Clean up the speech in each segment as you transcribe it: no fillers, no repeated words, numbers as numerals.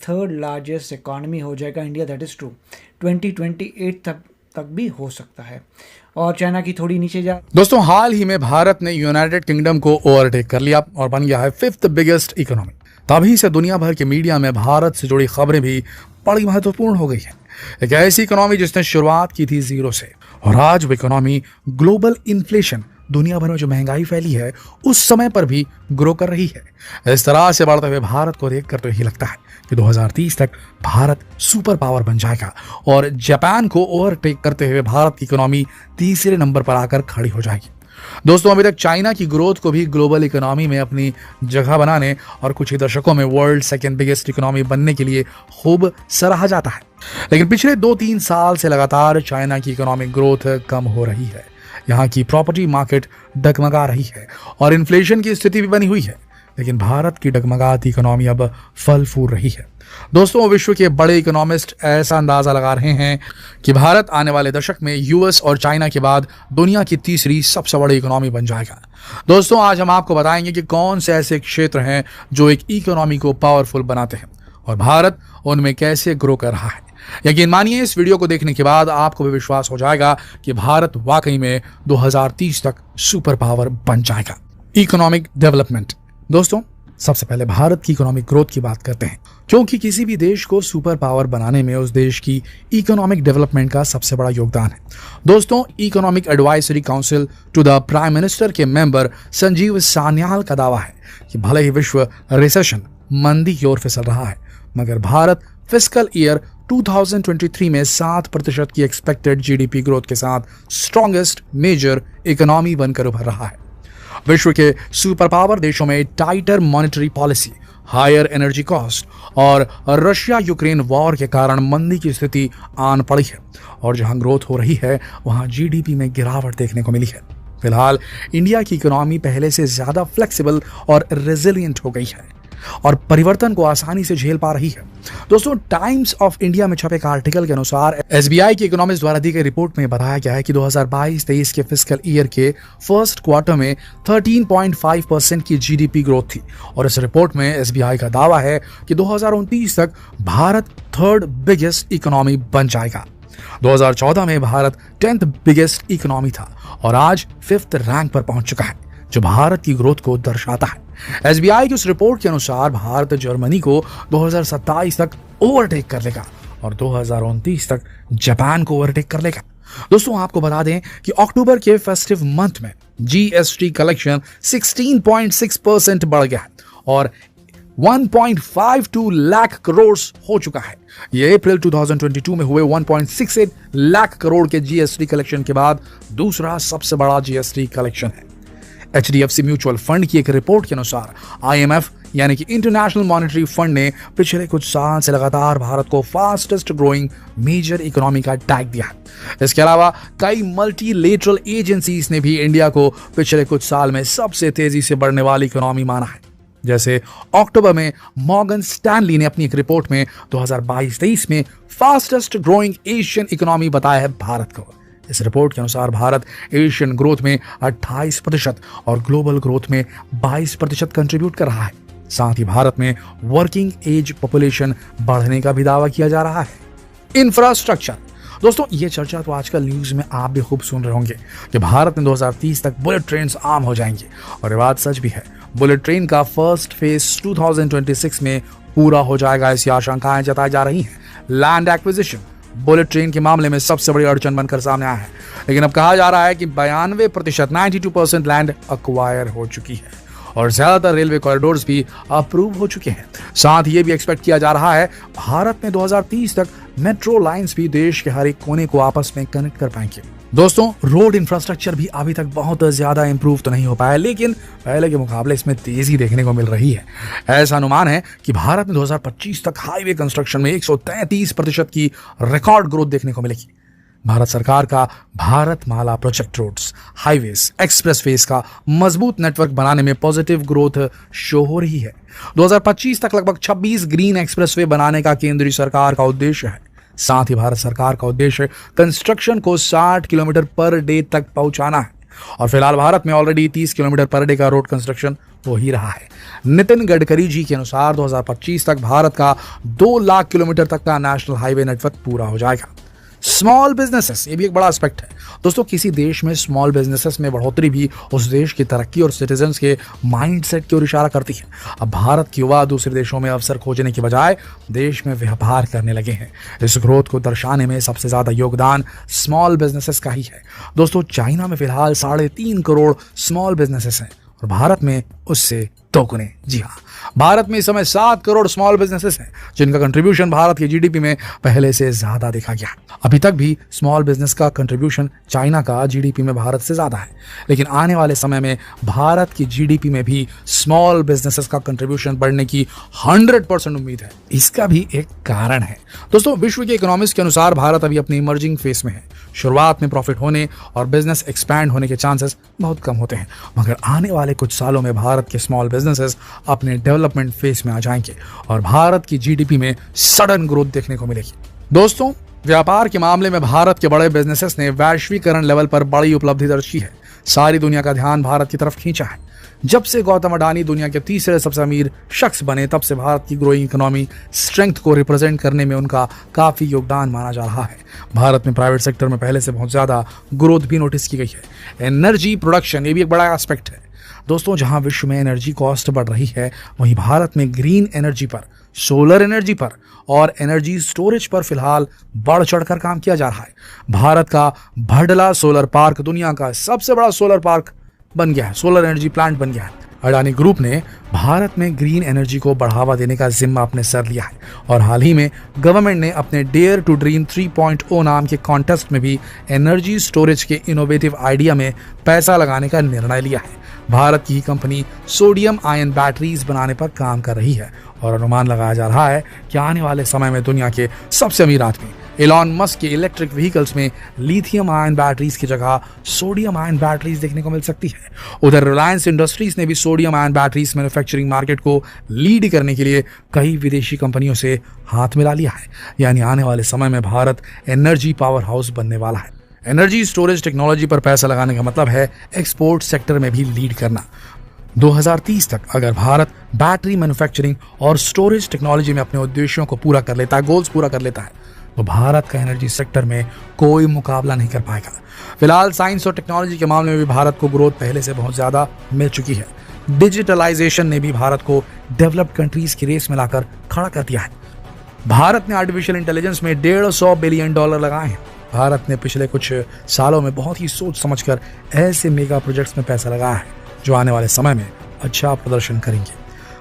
Third largest economy हो जाएगा India, that is true. 2028 तक भी हो सकता है। और चाइना की थोड़ी नीचे जा। दोस्तों, हाल ही में भारत ने यूनाइटेड किंगडम को ओवरटेक कर लिया और बन गया है 5th बिगेस्ट इकोनॉमी। तभी से दुनिया भर के मीडिया में भारत से जुड़ी खबरें भी बड़ी महत्वपूर्ण हो गई है। एक ऐसी इकोनॉमी जिसने शुरुआत की थी जीरो से, और आज वो इकोनॉमी ग्लोबल इन्फ्लेशन, दुनिया भर में जो महंगाई फैली है, उस समय पर भी ग्रो कर रही है। इस तरह से बढ़ते हुए भारत को देखकर तो यही लगता है कि 2030 तक भारत सुपर पावर बन जाएगा और जापान को ओवरटेक करते हुए भारत की इकोनॉमी तीसरे नंबर पर आकर खड़ी हो जाएगी। दोस्तों, अभी तक चाइना की ग्रोथ को भी ग्लोबल इकोनॉमी में अपनी जगह बनाने और कुछ ही दशकों में वर्ल्ड सेकेंड बिगेस्ट इकोनॉमी बनने के लिए खूब सराहा जाता है। लेकिन पिछले 2-3 साल से लगातार चाइना की इकोनॉमिक ग्रोथ कम हो रही है। यहाँ की प्रॉपर्टी मार्केट डगमगा रही है और इन्फ्लेशन की स्थिति भी बनी हुई है। लेकिन भारत की डगमगाती इकोनॉमी अब फल फूल रही है। दोस्तों, विश्व के बड़े इकोनॉमिस्ट ऐसा अंदाजा लगा रहे हैं कि भारत आने वाले दशक में यूएस और चाइना के बाद दुनिया की तीसरी सबसे बड़ी इकोनॉमी बन जाएगा। दोस्तों, आज हम आपको बताएंगे कि कौन से ऐसे क्षेत्र हैं जो एक इकोनॉमी को पावरफुल बनाते हैं और भारत उनमें कैसे ग्रो कर रहा है। यकीन मानिए, इस वीडियो को देखने के बाद आपको भी विश्वास हो जाएगा कि भारत वाकई में 2030 तक सुपर पावर बन जाएगा। Economic development. दोस्तों, सबसे पहले भारत की इकोनॉमिक ग्रोथ की बात करते हैं, क्योंकि किसी भी देश को सुपर पावर बनाने में उस देश की इकोनॉमिक डेवलपमेंट का सबसे बड़ा योगदान है। दोस्तों, economic advisory council to the prime minister के मेंबर संजीव सान्याल का दावा है कि भले ही विश्व रिसेशन, मंदी की ओर फिसल रहा है, मगर भारत फिस्कल ईयर 2023 में 7% की एक्सपेक्टेड जीडीपी ग्रोथ के साथ स्ट्रॉन्गेस्ट मेजर इकोनॉमी बनकर उभर रहा है। विश्व के सुपर पावर देशों में tighter monetary policy, higher energy cost और रशिया यूक्रेन वॉर के कारण मंदी की स्थिति आन पड़ी है और जहां ग्रोथ हो रही है वहां जीडीपी में गिरावट देखने को मिली है। फिलहाल इंडिया की इकोनॉमी पहले से ज्यादा फ्लेक्सिबल और रेजिलियंट हो गई है और परिवर्तन को आसानी से झेल पा रही है। दोस्तों, टाइम्स ऑफ इंडिया में छपे एक आर्टिकल के अनुसार एसबीआई के इकोनॉमिस्ट द्वारा दी गई रिपोर्ट में बताया गया है कि 2022-23 के फिस्कल ईयर के फर्स्ट क्वार्टर में 13.5% की जीडीपी ग्रोथ थी और इस रिपोर्ट में एसबीआई का दावा है कि 2029 तक भारत थर्ड बिगेस्ट इकोनॉमी बन जाएगा। 2014 में भारत 10th बिगेस्ट इकोनॉमी था और आज 5th रैंक पर पहुंच चुका है, जो भारत की ग्रोथ को दर्शाता है। एसबीआई की उस रिपोर्ट के अनुसार भारत जर्मनी को 2027 तक ओवरटेक कर लेगा और 2029 तक जापान को ओवरटेक कर लेगा। दोस्तों, आपको बता दें कि अक्टूबर के फेस्टिव मंथ में जीएसटी कलेक्शन 16.6% बढ़ गया है और 1.52 लाख करोड़ हो चुका है। ये अप्रैल 2022 में हुए 1.68 लाख करोड़ के जीएसटी कलेक्शन के बाद दूसरा सबसे बड़ा जीएसटी कलेक्शन है। एचडीएफसी म्यूचुअल फंड की एक रिपोर्ट के अनुसार आईएमएफ यानी कि इंटरनेशनल मॉनेटरी फंड ने पिछले कुछ साल से लगातार भारत को फास्टेस्ट ग्रोइंग मेजर इकोनॉमी का टैग दिया है। इसके अलावा कई मल्टीलेटरल एजेंसीज ने भी इंडिया को पिछले कुछ साल में सबसे तेजी से बढ़ने वाली इकोनॉमी माना है। जैसे अक्टूबर में मॉर्गन स्टैनली ने अपनी एक रिपोर्ट में 2022-23 में फास्टेस्ट ग्रोइंग एशियन इकोनॉमी बताया है भारत को। इस रिपोर्ट के अनुसार भारत एशियन ग्रोथ में 28% और ग्लोबल ग्रोथ में 22% कंट्रीब्यूट कर रहा है। साथ ही भारत में वर्किंग एज पॉपुलेशन बढ़ने का भी दावा किया जा रहा है। इंफ्रास्ट्रक्चर। दोस्तों, ये चर्चा तो आजकल न्यूज में आप भी खूब सुन रहे होंगे कि भारत में 2030 तक बुलेट ट्रेन आम हो जाएंगे और ये बात सच भी है। बुलेट ट्रेन का फर्स्ट फेज 2026 में पूरा हो जाएगा, ऐसी आशंकाएं जताई जा रही हैं। लैंड एक्विजिशन बुलेट ट्रेन के मामले में सबसे बड़ी अड़चन बनकर सामने आया है, लेकिन अब कहा जा रहा है कि 92% 92% लैंड अक्वायर हो चुकी है और ज्यादातर रेलवे कॉरिडोर्स भी अप्रूव हो चुके हैं। साथ ही ये भी एक्सपेक्ट किया जा रहा है भारत में 2030 तक मेट्रो लाइंस भी देश के हर एक कोने को आपस में कनेक्ट कर पाएंगे। दोस्तों, रोड इंफ्रास्ट्रक्चर भी अभी तक बहुत ज्यादा इंप्रूव तो नहीं हो पाया, लेकिन पहले के मुकाबले इसमें तेजी देखने को मिल रही है। ऐसा अनुमान है कि भारत में 2025 तक हाईवे कंस्ट्रक्शन में 133% की रिकॉर्ड ग्रोथ देखने को मिलेगी। भारत सरकार का भारत माला प्रोजेक्ट रोड्स, हाईवेज, एक्सप्रेसवेज का मजबूत नेटवर्क बनाने में पॉजिटिव ग्रोथ शो हो रही है। 2025 तक लगभग 26 ग्रीन एक्सप्रेसवे बनाने का केंद्रीय सरकार का उद्देश्य है। साथ ही भारत सरकार का उद्देश्य कंस्ट्रक्शन को 60 किलोमीटर पर डे तक पहुंचाना है। और फिलहाल भारत में ऑलरेडी 30 किलोमीटर पर डे का रोड कंस्ट्रक्शन हो ही रहा है। नितिन गडकरी जी के अनुसार 2025 तक भारत का 2 लाख किलोमीटर तक का नेशनल हाईवे नेटवर्क पूरा हो जाएगा। स्मॉल बिजनेसेस, ये भी एक बड़ा एस्पेक्ट है दोस्तों। किसी देश में स्मॉल बिजनेसेस में बढ़ोतरी भी उस देश की तरक्की और सिटीजन्स के माइंडसेट की ओर इशारा करती है। अब भारत के युवा दूसरे देशों में अवसर खोजने के बजाय देश में व्यापार करने लगे हैं। इस ग्रोथ को दर्शाने में सबसे ज्यादा योगदान स्मॉल बिजनेसेस का ही है दोस्तों। चाइना में फिलहाल 3.5 करोड़ स्मॉल बिजनेसेस हैं और भारत में उससे दोगुने। जी हाँ, भारत में इस समय 7 करोड़ स्मॉल बिजनेसेस हैं जिनका कंट्रीब्यूशन भारत के जीडीपी में पहले से ज्यादा देखा गया। अभी तक भी स्मॉल बिजनेस का कंट्रीब्यूशन चाइना का जीडीपी में भारत से ज्यादा है, लेकिन आने वाले समय में भारत की जीडीपी में भी स्मॉल बिजनेसेस का कंट्रीब्यूशन बढ़ने की 100% उम्मीद है। इसका भी एक कारण है दोस्तों। विश्व के इकोनॉमिस्ट के अनुसार भारत अभी अपनी इमर्जिंग फेस में है। शुरुआत में प्रॉफिट होने और बिजनेस एक्सपैंड होने के चांसेस बहुत कम होते हैं, मगर आने वाले कुछ सालों में भारत के स्मॉल बिजनेसेस अपने डेवलपमेंट फेज में आ जाएंगे और भारत की जीडीपी में सडन ग्रोथ देखने को मिलेगी। दोस्तों, व्यापार के मामले में भारत के बड़े बिजनेसेस ने वैश्वीकरण लेवल पर बड़ी उपलब्धि दर्ज की है। सारी दुनिया का ध्यान भारत की तरफ खींचा है। जब से गौतम अडानी दुनिया के तीसरे सबसे अमीर शख्स बने, तब से भारत की ग्रोइंग इकोनॉमी स्ट्रेंथ को रिप्रेजेंट करने में उनका काफी योगदान माना जा रहा है। भारत में प्राइवेट सेक्टर में पहले से बहुत ज्यादा ग्रोथ भी नोटिस की गई है। एनर्जी प्रोडक्शन, ये भी एक बड़ा एस्पेक्ट है दोस्तों। जहां विश्व में एनर्जी कॉस्ट बढ़ रही है, वहीं भारत में ग्रीन एनर्जी पर, सोलर एनर्जी पर और एनर्जी स्टोरेज पर फिलहाल बढ़ चढ़कर काम किया जा रहा है। भारत का भडला सोलर पार्क दुनिया का सबसे बड़ा सोलर पार्क बन गया है, सोलर एनर्जी प्लांट बन गया है। अडानी ग्रुप ने भारत में ग्रीन एनर्जी को बढ़ावा देने का जिम्मा अपने सर लिया है और हाल ही में गवर्नमेंट ने अपने डेयर टू ड्रीम 3.0 नाम के कॉन्टेस्ट में भी एनर्जी स्टोरेज के इनोवेटिव आइडिया में पैसा लगाने का निर्णय लिया है। भारत की कंपनी सोडियम आयन बैटरीज बनाने पर काम कर रही है और अनुमान लगाया जा रहा है कि आने वाले समय में दुनिया के सबसे अमीर आदमी एलॉन मस्क के इलेक्ट्रिक व्हीकल्स में लिथियम आयन बैटरीज की जगह सोडियम आयन बैटरीज देखने को मिल सकती है। उधर रिलायंस इंडस्ट्रीज ने भी sodium ion batteries manufacturing market को लीड करने के लिए कई विदेशी कंपनियों से हाथ मिला लिया है। यानी आने वाले समय में भारत एनर्जी पावर हाउस बनने वाला है। एनर्जी स्टोरेज टेक्नोलॉजी पर पैसा लगाने का मतलब है एक्सपोर्ट सेक्टर में भी लीड करना। 2030 तक अगर भारत बैटरी मैन्युफैक्चरिंग और स्टोरेज टेक्नोलॉजी में अपने उद्देश्यों को पूरा कर लेता है, गोल्स पूरा कर लेता है, तो भारत का एनर्जी सेक्टर में कोई मुकाबला नहीं कर पाएगा। फिलहाल साइंस और टेक्नोलॉजी के मामले में भी भारत को ग्रोथ पहले से बहुत ज्यादा मिल चुकी है। डिजिटलाइजेशन ने भी भारत को डेवलप्ड कंट्रीज की रेस में लाकर खड़ा कर दिया है। भारत ने आर्टिफिशियल इंटेलिजेंस में $150 बिलियन लगाए हैं। भारत ने पिछले कुछ सालों में बहुत ही सोच समझकर ऐसे मेगा प्रोजेक्ट्स में पैसा लगाया है जो आने वाले समय में अच्छा प्रदर्शन करेंगे।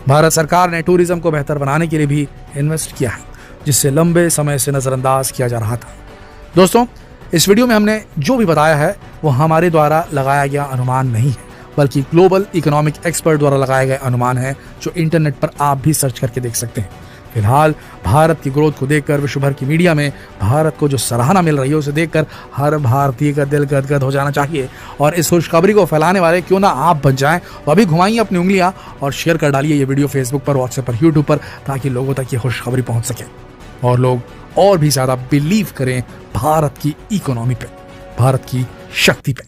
भारत सरकार ने टूरिज्म को बेहतर बनाने के लिए भी इन्वेस्ट किया है, जिससे लंबे समय से नजरअंदाज किया जा रहा था। दोस्तों, इस वीडियो में हमने जो भी बताया है वो हमारे द्वारा लगाया गया अनुमान नहीं है, बल्कि ग्लोबल इकोनॉमिक एक्सपर्ट द्वारा लगाए गए अनुमान है जो इंटरनेट पर आप भी सर्च करके देख सकते हैं। फिलहाल भारत की ग्रोथ को देखकर विश्व भर की मीडिया में भारत को जो सराहना मिल रही है उसे देखकर हर भारतीय का दिल गदगद हो जाना चाहिए। और इस खुशखबरी को फैलाने वाले क्यों ना आप बन जाएं, तो अभी घुमाइए अपनी उंगलियां और शेयर कर डालिए ये वीडियो फेसबुक पर, व्हाट्सएप पर, यूट्यूब पर, ताकि लोगों तक ये खुशखबरी पहुंच सके और लोग और भी ज्यादा बिलीव करें भारत की इकोनॉमी पे, भारत की शक्ति पे।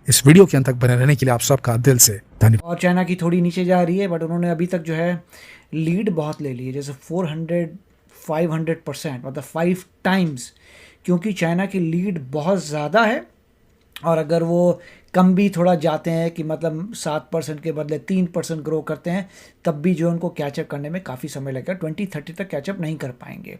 इस वीडियो के अंत तक बने रहने के लिए आप सबका दिल से धन्यवाद। और चाइना की थोड़ी नीचे जा रही है, बट उन्होंने अभी तक जो है लीड बहुत ले ली है, जैसे 400-500%, मतलब 5 टाइम्स, क्योंकि चाइना की लीड बहुत ज़्यादा है। और अगर वो कम भी थोड़ा जाते हैं कि मतलब 7% के बदले 3% ग्रो करते हैं, तब भी जो उनको कैचअप करने में काफ़ी समय लगेगा। 2030 तक कैचअप नहीं कर पाएंगे।